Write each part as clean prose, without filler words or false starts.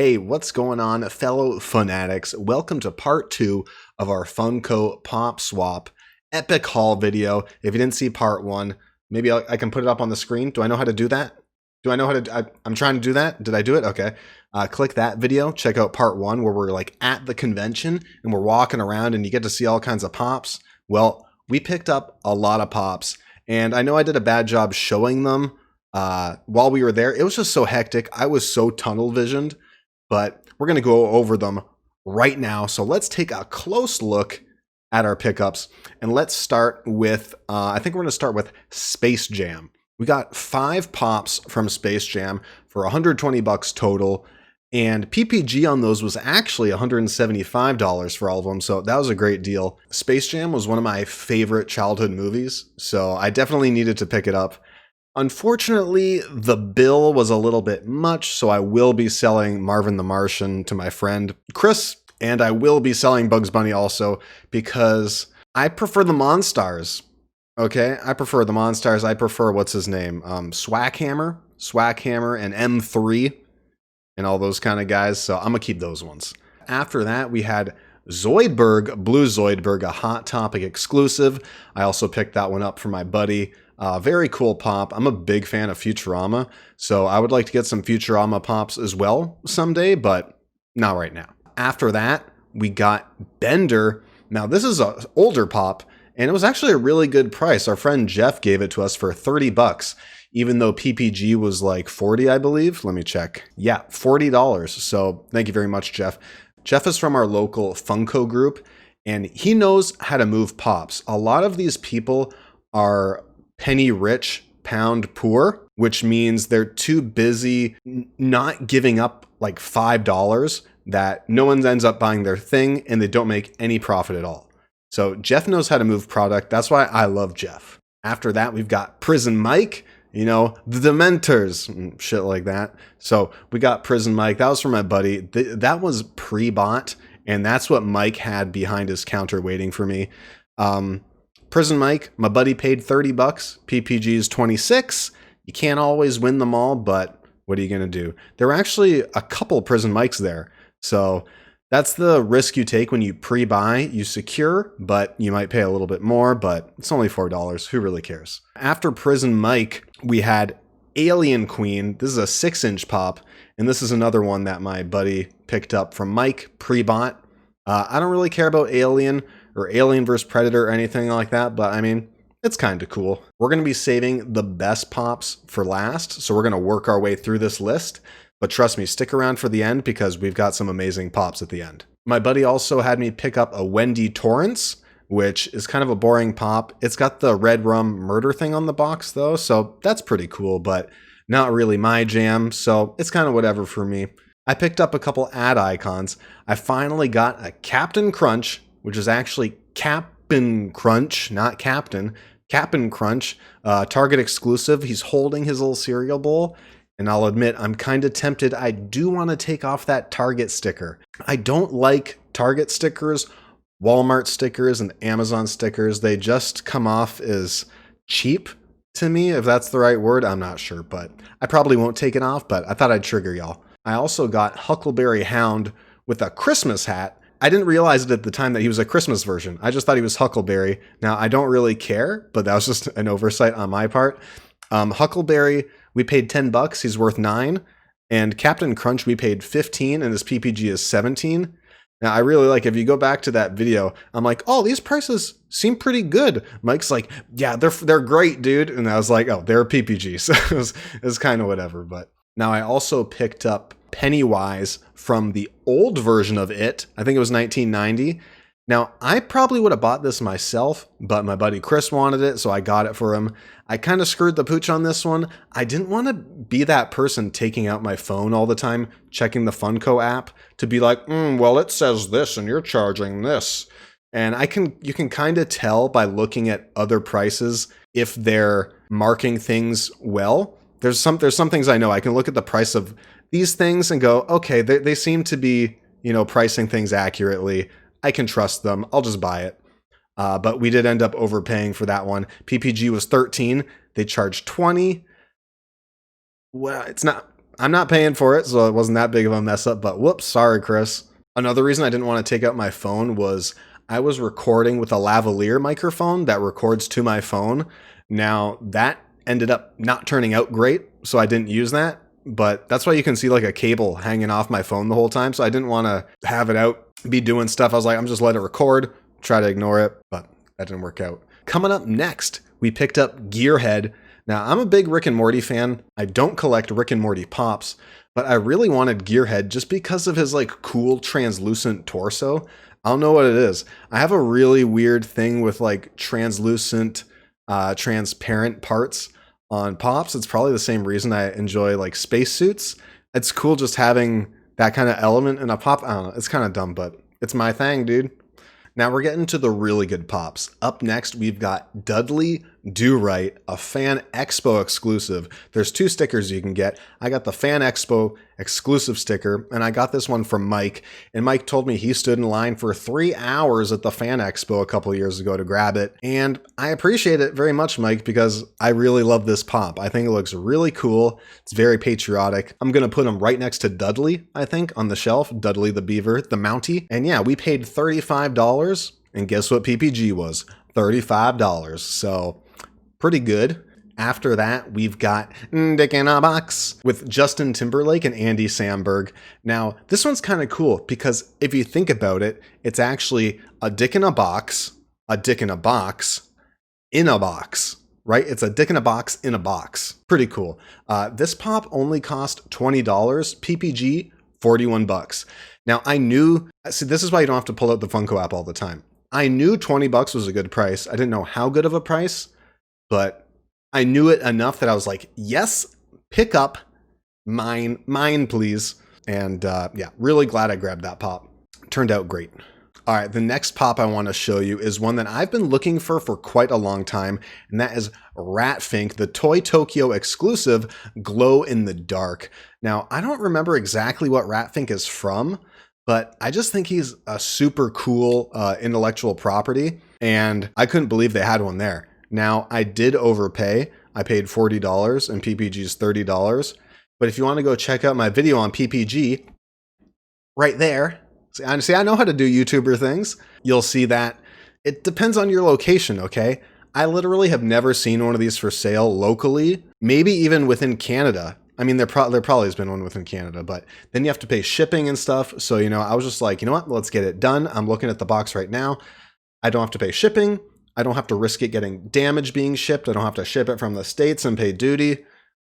Hey, what's going on, fellow fanatics? Welcome to part 2 of our Funko Pop Swap epic haul video. If you didn't see part 1, maybe I can put it up on the screen. Do I know how to do that? Do I know how to... I'm trying to do that. Did I do it? Okay. Click that video. Check out part 1 where we're like at the convention and we're walking around and you get to see all kinds of pops. Well, we picked up a lot of pops and I know I did a bad job showing them while we were there. It was just so hectic. I was so tunnel visioned. But we're going to go over them right now. So let's take a close look at our pickups. And let's start with, I think we're going to start with Space Jam. We got 5 pops from Space Jam for $120 total. And PPG on those was actually $175 for all of them. So that was a great deal. Space Jam was one of my favorite childhood movies. So I definitely needed to pick it up. Unfortunately, the bill was a little bit much, so I will be selling Marvin the Martian to my friend Chris, and I will be selling Bugs Bunny also because I prefer the Monstars. Okay, I prefer the Monstars. I prefer, what's his name? Swackhammer, and M3, and all those kind of guys, so I'm gonna keep those ones. After that, we had Zoidberg, Blue Zoidberg, a Hot Topic exclusive. I also picked that one up for my buddy. Very cool pop. I'm a big fan of Futurama, so I would like to get some Futurama pops as well someday, but not right now. After that, we got Bender. Now, this is an older pop, and it was actually a really good price. Our friend Jeff gave it to us for $30, even though PPG was like $40, I believe. Let me check. Yeah, $40. So thank you very much, Jeff. Jeff is from our local Funko group, and he knows how to move pops. A lot of these people are penny rich, pound poor, which means they're too busy not giving up like $5 that no one ends up buying their thing and they don't make any profit at all. So Jeff knows how to move product. That's why I love Jeff. After that, we've got Prison Mike, you know, the Dementors, shit like that. So we got Prison Mike. That was for my buddy. That was pre-bought, and that's what Mike had behind his counter waiting for me. Prison Mike, my buddy paid $30. PPG is $26. You can't always win them all, but what are you going to do? There were actually a couple Prison Mikes there. So that's the risk you take when you pre-buy. You secure, but you might pay a little bit more, but it's only $4. Who really cares? After Prison Mike, we had Alien Queen. This is a 6-inch pop, and this is another one that my buddy picked up from Mike, pre-bought. I don't really care about Alien or Alien vs. Predator or anything like that, but I mean, it's kind of cool. We're going to be saving the best pops for last, so we're going to work our way through this list, but trust me, stick around for the end because we've got some amazing pops at the end. My buddy also had me pick up a Wendy Torrance, which is kind of a boring pop. It's got the red rum murder thing on the box though, so that's pretty cool, but not really my jam, so it's kind of whatever for me. I picked up a couple ad icons. I finally got a Captain Crunch, which is actually Cap'n Crunch, not Captain. Cap'n Crunch, Target exclusive. He's holding his little cereal bowl. And I'll admit, I'm kind of tempted. I do want to take off that Target sticker. I don't like Target stickers, Walmart stickers, and Amazon stickers. They just come off as cheap to me, if that's the right word. I'm not sure, but I probably won't take it off, but I thought I'd trigger y'all. I also got Huckleberry Hound with a Christmas hat. I didn't realize it at the time that he was a Christmas version. I just thought he was Huckleberry. Now, I don't really care, but that was just an oversight on my part. Huckleberry, we paid $10. He's worth $9. And Captain Crunch, we paid $15, and his PPG is $17. Now, I really like, if you go back to that video, I'm like, oh, these prices seem pretty good. Mike's like, yeah, they're great, dude. And I was like, oh, they're PPG. So it was kind of whatever. But now I also picked up Pennywise from the old version of it. I think it was 1990. Now, I probably would have bought this myself, but my buddy Chris wanted it, so I got it for him. I kind of screwed the pooch on this one. I didn't want to be that person taking out my phone all the time, checking the Funko app to be like, well, it says this and you're charging this. And you can kind of tell by looking at other prices if they're marking things well. There's some things I know. I can look at the price of these things and go, okay, they seem to be, you know, pricing things accurately. I can trust them. I'll just buy it. But we did end up overpaying for that one. PPG was $13. They charged $20. Well, it's not. I'm not paying for it, so it wasn't that big of a mess up, but whoops, sorry, Chris. Another reason I didn't want to take out my phone was I was recording with a lavalier microphone that records to my phone. Now, that ended up not turning out great, so I didn't use that. But that's why you can see like a cable hanging off my phone the whole time. So I didn't want to have it out, be doing stuff. I was like, I'm just let it record, try to ignore it, but that didn't work out. Coming up next, we picked up Gearhead. Now, I'm a big Rick and Morty fan. I don't collect Rick and Morty pops, but I really wanted Gearhead just because of his like cool translucent torso. I don't know what it is. I have a really weird thing with like translucent, transparent parts on pops. It's probably the same reason I enjoy like spacesuits. It's cool just having that kind of element in a pop. I don't know. It's kind of dumb, but it's my thing, dude. Now we're getting to the really good pops. Up next, we've got Dudley Do-Right, a Fan Expo exclusive. There's 2 stickers you can get. I got the Fan Expo exclusive sticker, and I got this one from Mike. And Mike told me he stood in line for 3 hours at the Fan Expo a couple years ago to grab it. And I appreciate it very much, Mike, because I really love this pop. I think it looks really cool. It's very patriotic. I'm going to put him right next to Dudley, I think, on the shelf. Dudley the Beaver, the Mountie. And yeah, we paid $35. And guess what PPG was? $35. So pretty good. After that, we've got Dick in a Box with Justin Timberlake and Andy Samberg. Now, this one's kind of cool because if you think about it, it's actually a dick in a box, a dick in a box, in a box, right? It's a dick in a box in a box. Pretty cool. This pop only cost $20. PPG, 41 bucks. Now, I knew, see, this is why you don't have to pull out the Funko app all the time. I knew 20 bucks was a good price. I didn't know how good of a price, but I knew it enough that I was like, yes, pick up mine, please. And yeah, really glad I grabbed that pop. Turned out great. All right, the next pop I want to show you is one that I've been looking for quite a long time, and that is Rat Fink, the Toy Tokyo exclusive glow in the dark. Now, I don't remember exactly what Rat Fink is from, but I just think he's a super cool intellectual property, and I couldn't believe they had one there. Now, I did overpay. I paid $40 and PPG's $30. But if you want to go check out my video on PPG, right there, see, I know how to do YouTuber things. You'll see that it depends on your location, okay? I literally have never seen one of these for sale locally, maybe even within Canada. I mean, there probably has been one within Canada, but then you have to pay shipping and stuff. So, you know, I was just like, you know what, let's get it done. I'm looking at the box right now. I don't have to pay shipping. I don't have to risk it getting damaged being shipped. I don't have to ship it from the States and pay duty.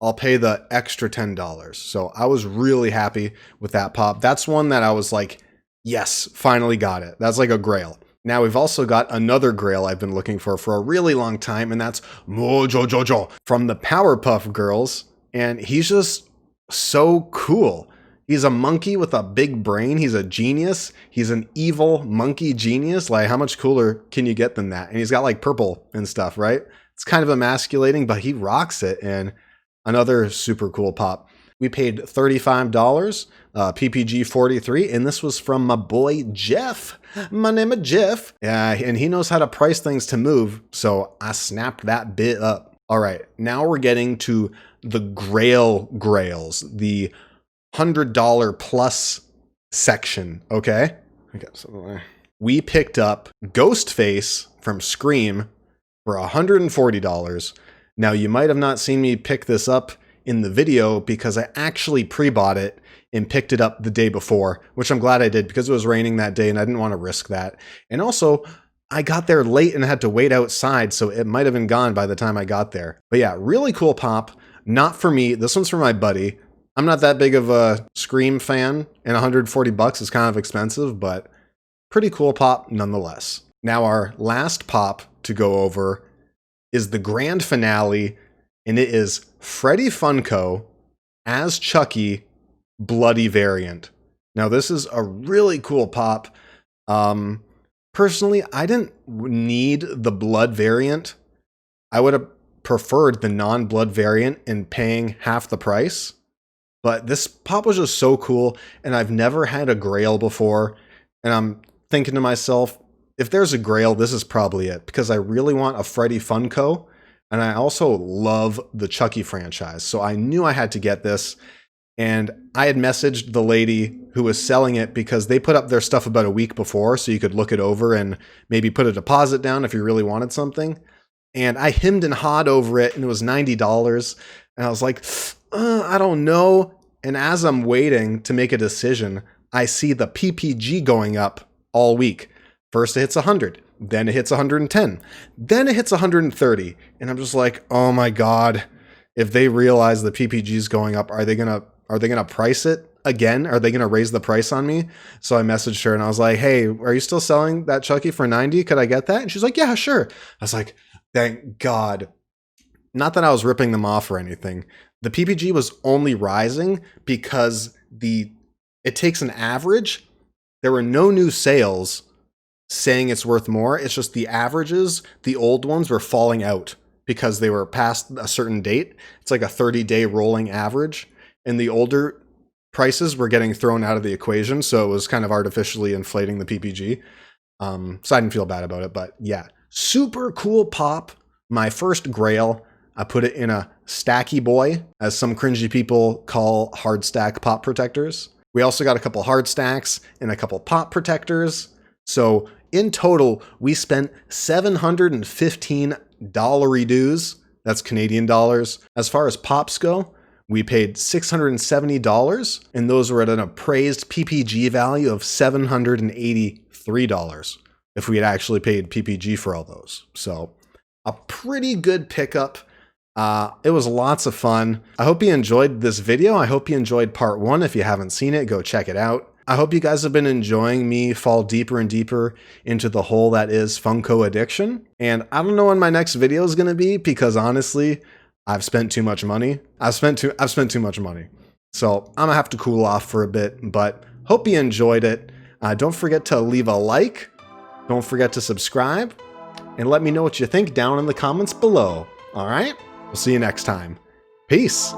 I'll pay the extra $10. So I was really happy with that pop. That's one that I was like, yes, finally got it. That's like a grail. Now we've also got another grail I've been looking for a really long time, and that's Mojo Jojo from the Powerpuff Girls. And he's just so cool. He's a monkey with a big brain. He's a genius. He's an evil monkey genius. Like, how much cooler can you get than that? And he's got like purple and stuff, right? It's kind of emasculating, but he rocks it. And another super cool pop. We paid $35, PPG 43, and this was from my boy Jeff. My name is Jeff. And he knows how to price things to move, so I snapped that bit up. All right, now we're getting to the Grails, the $100 plus section, okay? We picked up Ghostface from Scream for $140. Now, you might have not seen me pick this up in the video because I actually pre-bought it and picked it up the day before, which I'm glad I did because it was raining that day and I didn't want to risk that. And also, I got there late and had to wait outside, so it might have been gone by the time I got there. But yeah, really cool pop. Not for me. This one's for my buddy. I'm not that big of a Scream fan, and $140 is kind of expensive, but pretty cool pop nonetheless. Now our last pop to go over is the grand finale, and it is Freddy Funko as Chucky bloody variant. Now this is a really cool pop. Personally, I didn't need the blood variant. I would have preferred the non-blood variant and paying half the price. But this pop was just so cool, and I've never had a Grail before, and I'm thinking to myself, if there's a Grail, this is probably it, because I really want a Freddy Funko, and I also love the Chucky franchise, so I knew I had to get this, And I had messaged the lady who was selling it because they put up their stuff about a week before, so you could look it over and maybe put a deposit down if you really wanted something. And I hemmed and hawed over it, and it was $90. And I was like, I don't know. And as I'm waiting to make a decision, I see the PPG going up all week. First it hits 100, then it hits 110, then it hits 130. And I'm just like, oh my God, if they realize the PPG is going up, are they gonna price it again? Are they gonna raise the price on me? So I messaged her and I was like, hey, are you still selling that Chucky for 90? Could I get that? And she's like, yeah, sure. I was like, thank God. Not that I was ripping them off or anything. The PPG was only rising because it takes an average. There were no new sales saying it's worth more. It's just the averages, the old ones were falling out because they were past a certain date. It's like a 30-day rolling average. And the older prices were getting thrown out of the equation. So it was kind of artificially inflating the PPG. So I didn't feel bad about it. But yeah, super cool pop. My first Grail. I put it in a stacky boy, as some cringy people call hard stack pop protectors. We also got a couple hard stacks and a couple pop protectors. So in total, we spent $715 dues. That's Canadian dollars. As far as pops go, we paid $670, and those were at an appraised PPG value of $783 if we had actually paid PPG for all those. So a pretty good pickup. It was lots of fun. I hope you enjoyed this video. I hope you enjoyed part 1. If you haven't seen it, go check it out. I hope you guys have been enjoying me fall deeper and deeper into the hole that is Funko addiction. And I don't know when my next video is going to be, because honestly, I've spent too much money. I've spent too much money. So I'm gonna have to cool off for a bit, but hope you enjoyed it. Don't forget to leave a like. Don't forget to subscribe, and let me know what you think down in the comments below. All right? We'll see you next time. Peace.